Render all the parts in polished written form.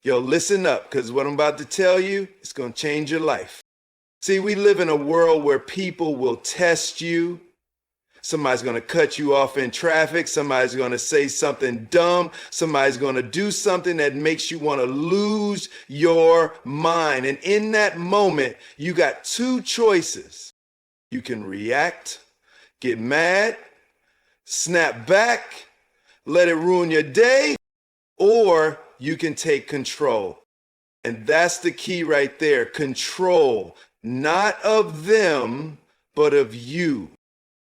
Yo, listen up, because what I'm about to tell you is going to change your life. See, we live in a world where people will test you. Somebody's going to cut you off in traffic. Somebody's going to say something dumb. Somebody's going to do something that makes you want to lose your mind. And in that moment, you got two choices. You can react, get mad, snap back, let it ruin your day, or you can take control. And that's the key right there. Control, not of them, but of you.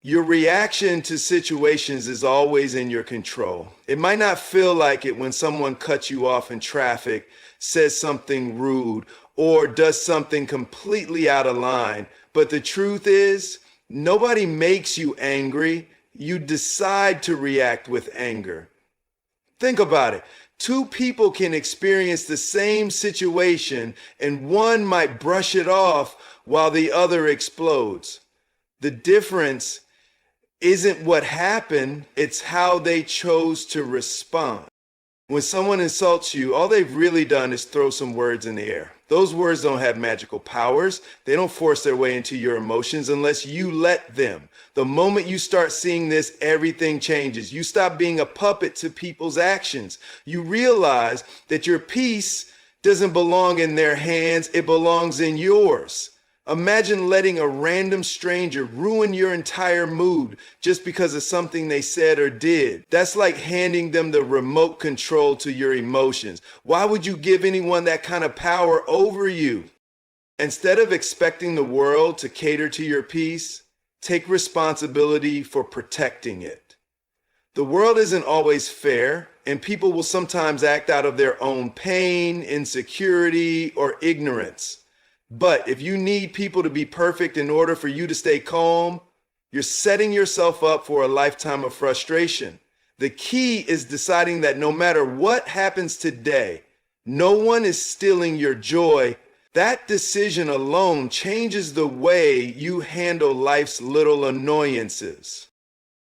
Your reaction to situations is always in your control. It might not feel like it when someone cuts you off in traffic, says something rude, or does something completely out of line. But the truth is, nobody makes you angry. You decide to react with anger. Think about it. Two people can experience the same situation, and one might brush it off while the other explodes. The difference isn't what happened, it's how they chose to respond. When someone insults you, all they've really done is throw some words in the air. Those words don't have magical powers. They don't force their way into your emotions unless you let them. The moment you start seeing this, everything changes. You stop being a puppet to people's actions. You realize that your peace doesn't belong in their hands, it belongs in yours. Imagine letting a random stranger ruin your entire mood just because of something they said or did. That's like handing them the remote control to your emotions. Why would you give anyone that kind of power over you? Instead of expecting the world to cater to your peace, take responsibility for protecting it. The world isn't always fair, and people will sometimes act out of their own pain, insecurity, or ignorance. But if you need people to be perfect in order for you to stay calm, you're setting yourself up for a lifetime of frustration. The key is deciding that no matter what happens today, no one is stealing your joy. That decision alone changes the way you handle life's little annoyances.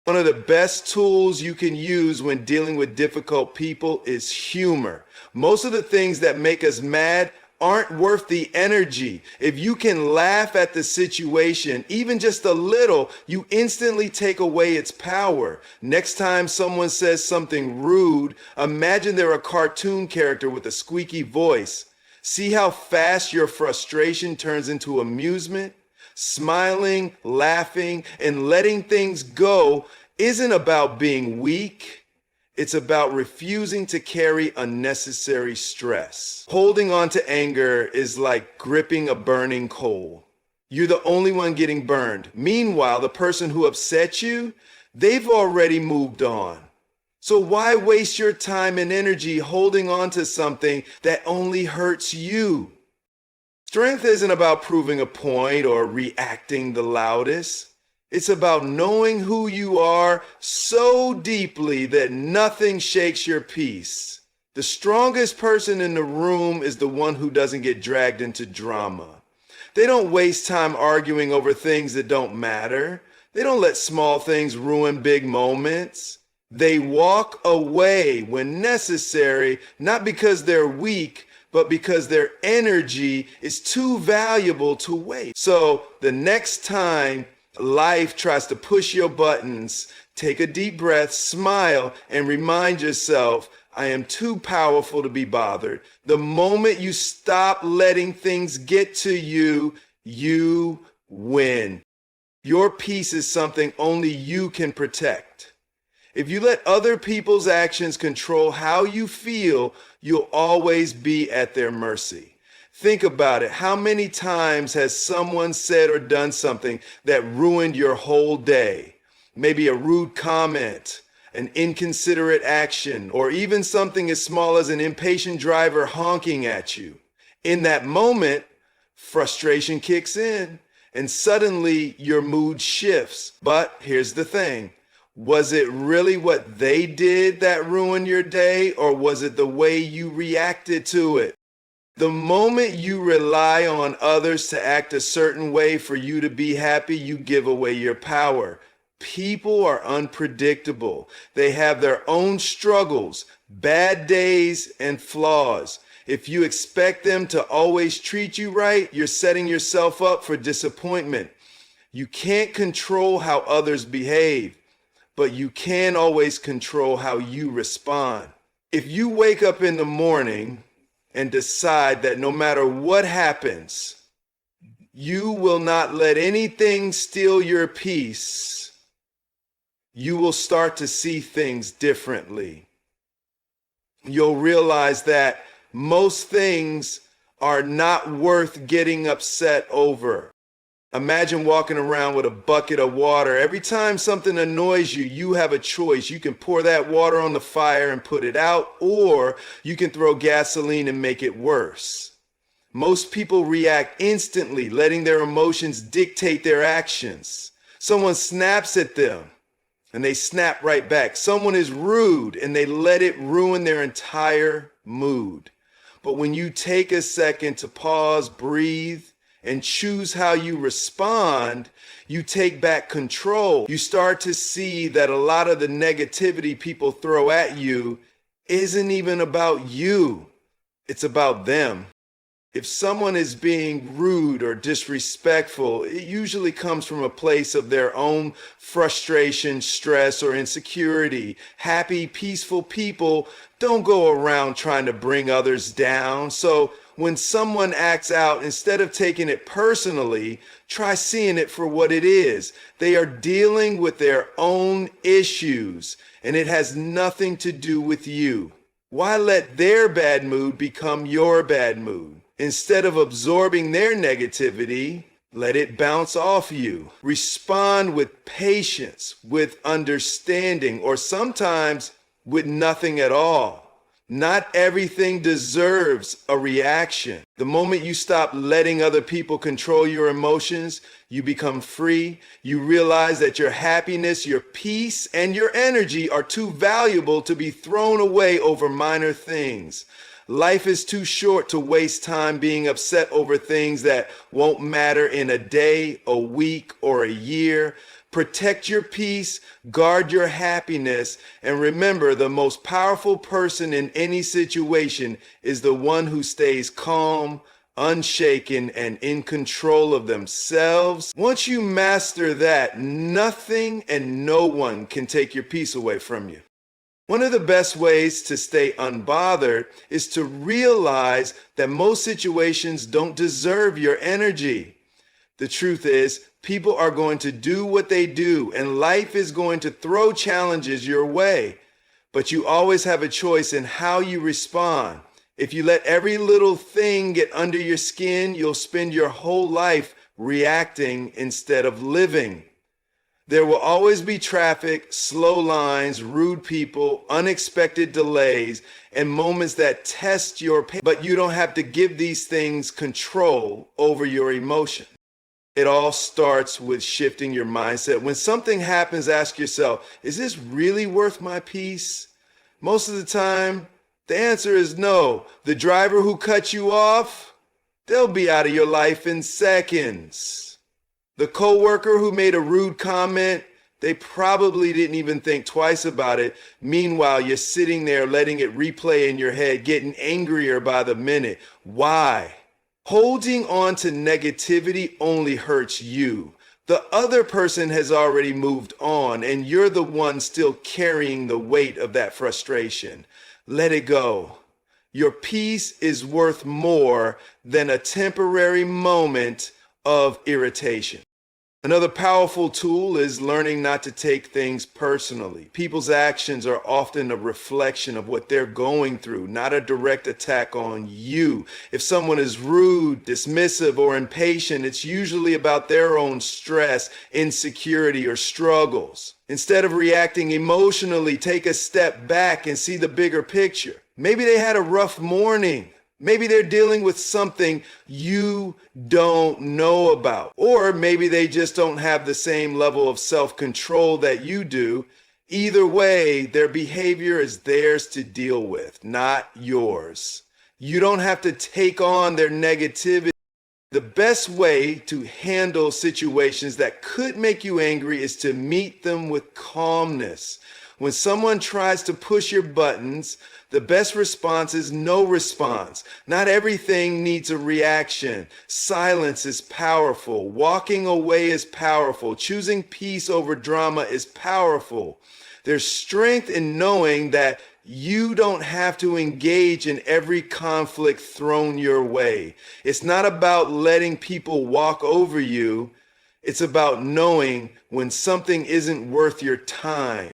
One of the best tools you can use when dealing with difficult people is humor. Most of the things that make us mad aren't worth the energy. If you can laugh at the situation, even just a little, you instantly take away its power. Next time someone says something rude, imagine they're a cartoon character with a squeaky voice. See how fast your frustration turns into amusement? Smiling, laughing, and letting things go isn't about being weak. It's about refusing to carry unnecessary stress. Holding on to anger is like gripping a burning coal. You're the only one getting burned. Meanwhile, the person who upset you, they've already moved on. So why waste your time and energy holding on to something that only hurts you? Strength isn't about proving a point or reacting the loudest. It's about knowing who you are so deeply that nothing shakes your peace. The strongest person in the room is the one who doesn't get dragged into drama. They don't waste time arguing over things that don't matter. They don't let small things ruin big moments. They walk away when necessary, not because they're weak, but because their energy is too valuable to waste. So the next time life tries to push your buttons, take a deep breath, smile, and remind yourself, I am too powerful to be bothered. The moment you stop letting things get to you, you win. Your peace is something only you can protect. If you let other people's actions control how you feel, you'll always be at their mercy. Think about it. How many times has someone said or done something that ruined your whole day? Maybe a rude comment, an inconsiderate action, or even something as small as an impatient driver honking at you. In that moment, frustration kicks in, and suddenly your mood shifts. But here's the thing. Was it really what they did that ruined your day, or was it the way you reacted to it? The moment you rely on others to act a certain way for you to be happy, you give away your power. People are unpredictable. They have their own struggles, bad days, and flaws. If you expect them to always treat you right, you're setting yourself up for disappointment. You can't control how others behave, but you can always control how you respond. If you wake up in the morning and decide that no matter what happens, you will not let anything steal your peace, you will start to see things differently. You'll realize that most things are not worth getting upset over. Imagine walking around with a bucket of water. Every time something annoys you, you have a choice. You can pour that water on the fire and put it out, or you can throw gasoline and make it worse. Most people react instantly, letting their emotions dictate their actions. Someone snaps at them and they snap right back. Someone is rude and they let it ruin their entire mood. But when you take a second to pause, breathe, and choose how you respond, you take back control. You start to see that a lot of the negativity people throw at you isn't even about you. It's about them. If someone is being rude or disrespectful, it usually comes from a place of their own frustration, stress, or insecurity. Happy, peaceful people don't go around trying to bring others down. So when someone acts out, instead of taking it personally, try seeing it for what it is. They are dealing with their own issues, and it has nothing to do with you. Why let their bad mood become your bad mood? Instead of absorbing their negativity, let it bounce off you. Respond with patience, with understanding, or sometimes with nothing at all. Not everything deserves a reaction. The moment you stop letting other people control your emotions, you become free. You realize that your happiness, your peace, and your energy are too valuable to be thrown away over minor things. Life is too short to waste time being upset over things that won't matter in a day, a week, or a year. Protect your peace, guard your happiness, and remember, the most powerful person in any situation is the one who stays calm, unshaken, and in control of themselves. Once you master that, nothing and no one can take your peace away from you. One of the best ways to stay unbothered is to realize that most situations don't deserve your energy. The truth is, people are going to do what they do, and life is going to throw challenges your way. But you always have a choice in how you respond. If you let every little thing get under your skin, you'll spend your whole life reacting instead of living. There will always be traffic, slow lines, rude people, unexpected delays, and moments that test your patience. But you don't have to give these things control over your emotion. It all starts with shifting your mindset. When something happens, ask yourself, is this really worth my peace? Most of the time, the answer is no. The driver who cut you off, they'll be out of your life in seconds. The coworker who made a rude comment, they probably didn't even think twice about it. Meanwhile, you're sitting there letting it replay in your head, getting angrier by the minute. Why? Holding on to negativity only hurts you. The other person has already moved on, and you're the one still carrying the weight of that frustration. Let it go. Your peace is worth more than a temporary moment of irritation. Another powerful tool is learning not to take things personally. People's actions are often a reflection of what they're going through, not a direct attack on you. If someone is rude, dismissive, or impatient, it's usually about their own stress, insecurity, or struggles. Instead of reacting emotionally, take a step back and see the bigger picture. Maybe they had a rough morning. Maybe they're dealing with something you don't know about. Or maybe they just don't have the same level of self-control that you do. Either way, their behavior is theirs to deal with, not yours. You don't have to take on their negativity. The best way to handle situations that could make you angry is to meet them with calmness. When someone tries to push your buttons, the best response is no response. Not everything needs a reaction. Silence is powerful. Walking away is powerful. Choosing peace over drama is powerful. There's strength in knowing that you don't have to engage in every conflict thrown your way. It's not about letting people walk over you. It's about knowing when something isn't worth your time.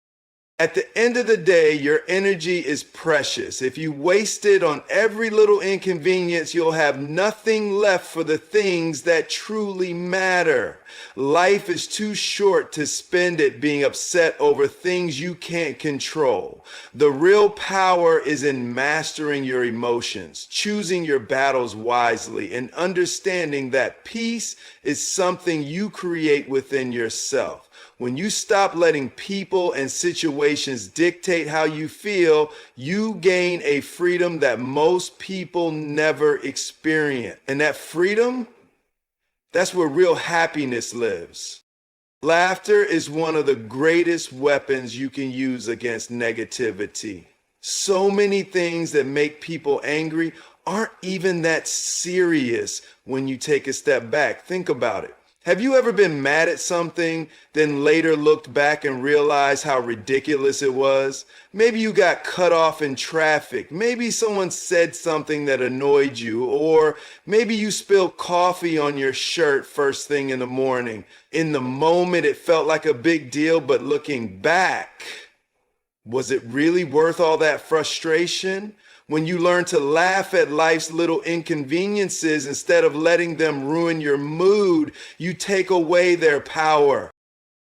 At the end of the day, your energy is precious. If you waste it on every little inconvenience, you'll have nothing left for the things that truly matter. Life is too short to spend it being upset over things you can't control. The real power is in mastering your emotions, choosing your battles wisely, and understanding that peace is something you create within yourself. When you stop letting people and situations dictate how you feel, you gain a freedom that most people never experience. And that freedom, that's where real happiness lives. Laughter is one of the greatest weapons you can use against negativity. So many things that make people angry aren't even that serious when you take a step back. Think about it. Have you ever been mad at something, then later looked back and realized how ridiculous it was? Maybe you got cut off in traffic. Maybe someone said something that annoyed you, or maybe you spilled coffee on your shirt first thing in the morning. In the moment, it felt like a big deal, but looking back, was it really worth all that frustration? When you learn to laugh at life's little inconveniences instead of letting them ruin your mood, you take away their power.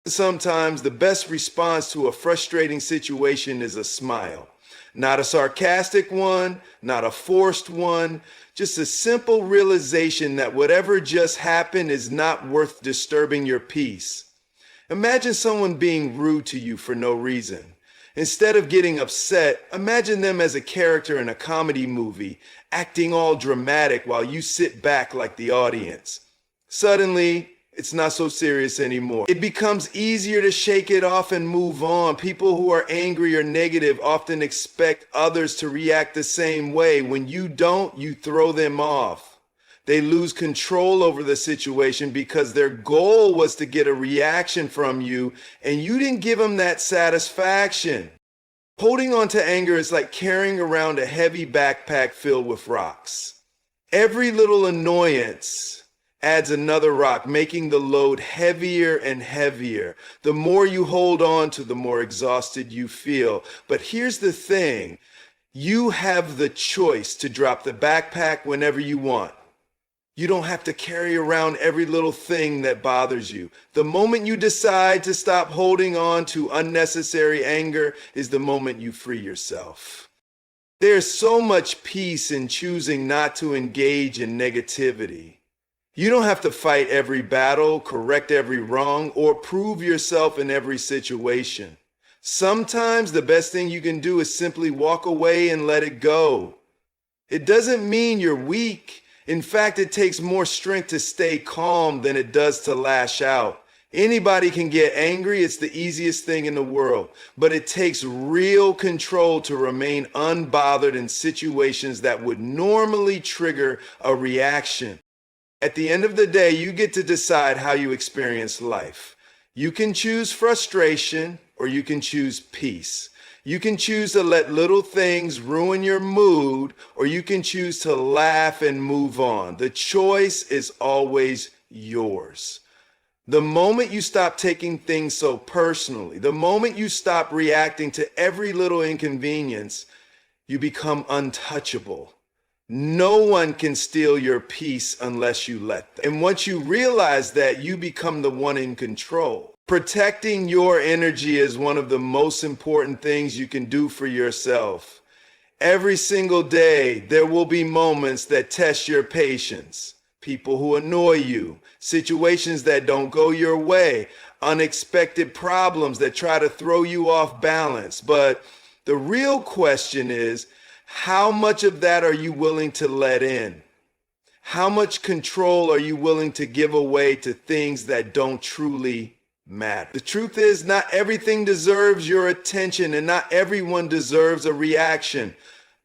Sometimes the best response to a frustrating situation is a smile. Not a sarcastic one, not a forced one, just a simple realization that whatever just happened is not worth disturbing your peace. Imagine someone being rude to you for no reason. Instead of getting upset, imagine them as a character in a comedy movie, acting all dramatic while you sit back like the audience. Suddenly, it's not so serious anymore. It becomes easier to shake it off and move on. People who are angry or negative often expect others to react the same way. When you don't, you throw them off. They lose control over the situation because their goal was to get a reaction from you, and you didn't give them that satisfaction. Holding on to anger is like carrying around a heavy backpack filled with rocks. Every little annoyance adds another rock, making the load heavier and heavier. The more you hold on to, the more exhausted you feel. But here's the thing, you have the choice to drop the backpack whenever you want. You don't have to carry around every little thing that bothers you. The moment you decide to stop holding on to unnecessary anger is the moment you free yourself. There's so much peace in choosing not to engage in negativity. You don't have to fight every battle, correct every wrong, or prove yourself in every situation. Sometimes the best thing you can do is simply walk away and let it go. It doesn't mean you're weak. In fact, it takes more strength to stay calm than it does to lash out. Anybody can get angry. It's the easiest thing in the world. But it takes real control to remain unbothered in situations that would normally trigger a reaction. At the end of the day, you get to decide how you experience life. You can choose frustration or you can choose peace. You can choose to let little things ruin your mood, or you can choose to laugh and move on. The choice is always yours. The moment you stop taking things so personally, the moment you stop reacting to every little inconvenience, you become untouchable. No one can steal your peace unless you let them. And once you realize that, you become the one in control. Protecting your energy is one of the most important things you can do for yourself. Every single day, there will be moments that test your patience. People who annoy you, situations that don't go your way, unexpected problems that try to throw you off balance. But the real question is, how much of that are you willing to let in? How much control are you willing to give away to things that don't truly matter. The truth is, not everything deserves your attention, and not everyone deserves a reaction.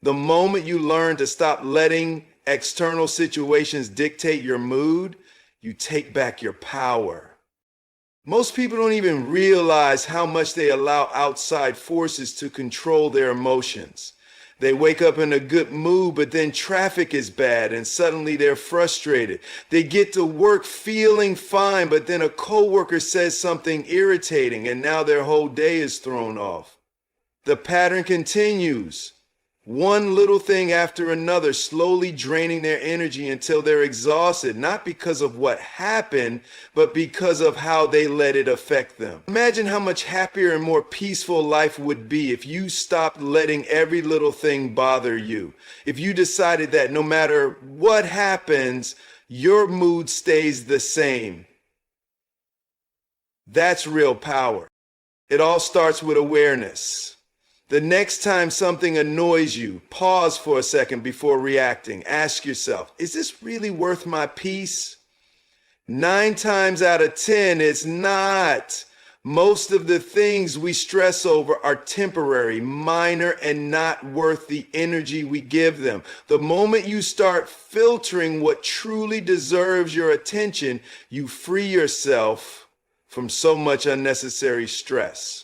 The moment you learn to stop letting external situations dictate your mood, you take back your power. Most people don't even realize how much they allow outside forces to control their emotions. They wake up in a good mood, but then traffic is bad and suddenly they're frustrated. They get to work feeling fine, but then a coworker says something irritating and now their whole day is thrown off. The pattern continues. One little thing after another, slowly draining their energy until they're exhausted, not because of what happened, but because of how they let it affect them. Imagine how much happier and more peaceful life would be if you stopped letting every little thing bother you. If you decided that no matter what happens, your mood stays the same. That's real power. It all starts with awareness. The next time something annoys you, pause for a second before reacting. Ask yourself, is this really worth my peace? 9 times out of 10, it's not. Most of the things we stress over are temporary, minor, and not worth the energy we give them. The moment you start filtering what truly deserves your attention, you free yourself from so much unnecessary stress.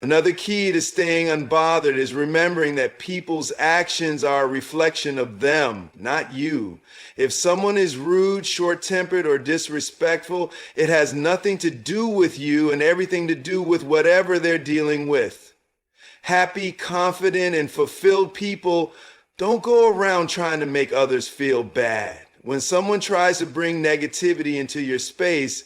Another key to staying unbothered is remembering that people's actions are a reflection of them, not you. If someone is rude, short-tempered, or disrespectful, it has nothing to do with you and everything to do with whatever they're dealing with. Happy, confident, and fulfilled people don't go around trying to make others feel bad. When someone tries to bring negativity into your space,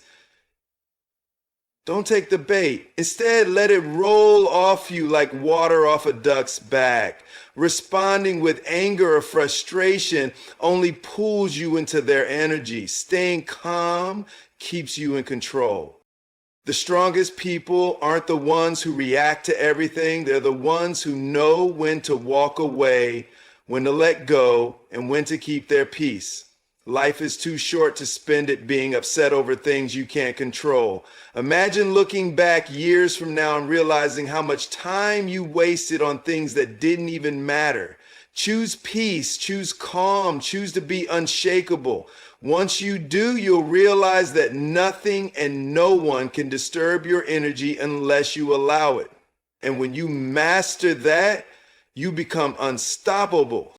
don't take the bait. Instead, let it roll off you like water off a duck's back. Responding with anger or frustration only pulls you into their energy. Staying calm keeps you in control. The strongest people aren't the ones who react to everything. They're the ones who know when to walk away, when to let go, and when to keep their peace. Life is too short to spend it being upset over things you can't control. Imagine looking back years from now and realizing how much time you wasted on things that didn't even matter. Choose peace, choose calm, choose to be unshakable. Once you do, you'll realize that nothing and no one can disturb your energy unless you allow it. And when you master that, you become unstoppable.